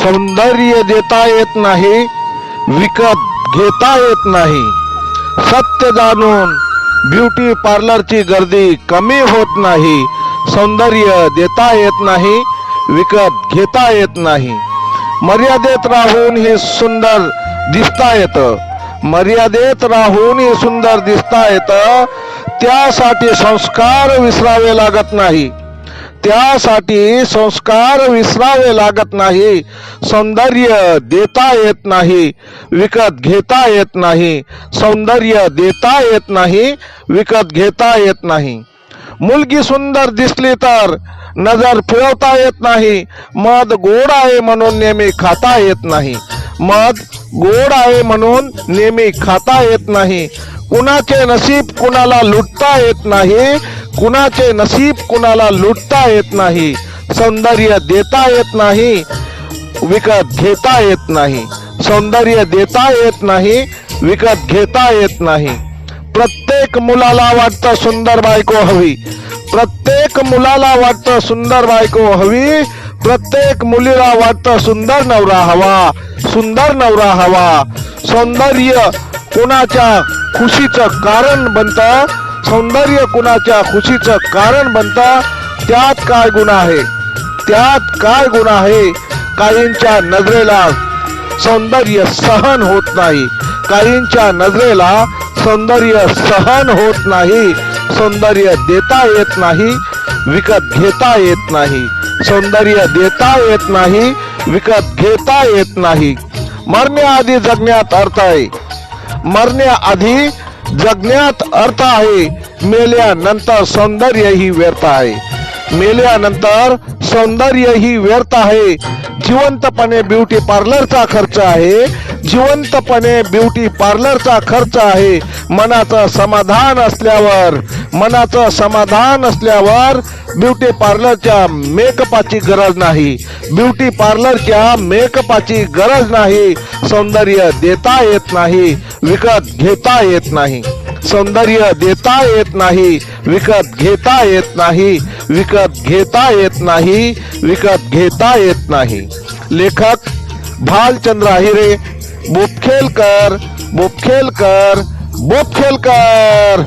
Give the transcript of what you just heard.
सौंदर्य देता येत नाही, विकत घेता येत नाही. सत्य जाणून ब्युटी पार्लरची गर्दी कमी होत नाही. सौंदर्य देता येत नाही, विकत घेता येत नाही. मर्यादेत राहून हे सुंदर दिसता येतं. मर्यादेत राहून हे सुंदर दिसता येतं. त्यासाठी संस्कार विसरावे लागत नाही. त्यासाठी संस्कार विसरावे लागत नाही. सौंदर्य देता येत नाही, विकत घेता येत नाही. सौंदर्य देता येत नाही, विकत घेता येत नाही. मुलगी सुंदर दिसली तर नजर फिरवता येत नाही. मध गोड आहे म्हणून नेहमी खाता येत नाही. मध गोड आहे म्हणून नेहमी खाता येत नाही. कुणाचे नसीब कुणाला लुटता येत नाही. कुणाचे नसीब कुणाला लुटता येत नाही. सौंदर्य देता येत नाही, विकत घेता येत नाही. सौंदर्य देता येत नाही, विकत घेता येत नाही. प्रत्येक मुलाला वाटतं सुंदर बायको हवी. प्रत्येक मुलाला वाटतं सुंदर बायको हवी. प्रत्येक मुलीला वाटतं सुंदर नवरा हवा. सुंदर नवरा हवा. सौंदर्य कुणाच्या खुशीचं कारण बनतं. सौंदर्य कुणाच्या खुशीचं कारण बनतं. त्यात काय गुन्हा आहे? त्यात काय गुन्हा आहे? काहींच्या नजरेला सौंदर्य सहन होत नाही. काहींच्या नजरेला सौंदर्य सहन होत नाही. सौंदर्य देता येत नाही, विकत घेता येत नाही. सौंदर्य देता येत नाही, विकत घेता येत नाही. मरण्याआधी जगण्यात अर्थ आहे. मरण्याआधी जगण्यात अर्थ आहे. मेल्यानंतर सौंदर्य ही व्यर्थ आहे. मेल्यानंतर सौंदर्य ही व्यर्थ आहे. जिवंतपणे ब्युटी पार्लरचा खर्च आहे. जिवंतपणे ब्युटी पार्लरचा खर्च आहे. मनाचं समाधान असल्यावर, मनाचं समाधान असल्यावर ब्युटी पार्लरच्या मेकअपाची गरज नाही. ब्युटी पार्लरच्या मेकअपाची गरज नाही. सौंदर्य देता येत नाही, विकत घेता येत नाही. सौंदर्य देता येत नाही, विकत घेता येत नाही. विकत घेता येत नाही, विकत घेता येत नाही. लेखक भालचंद्र आहिरे, बोपखेलकर, बोपखेलकर, बोपखेलकर.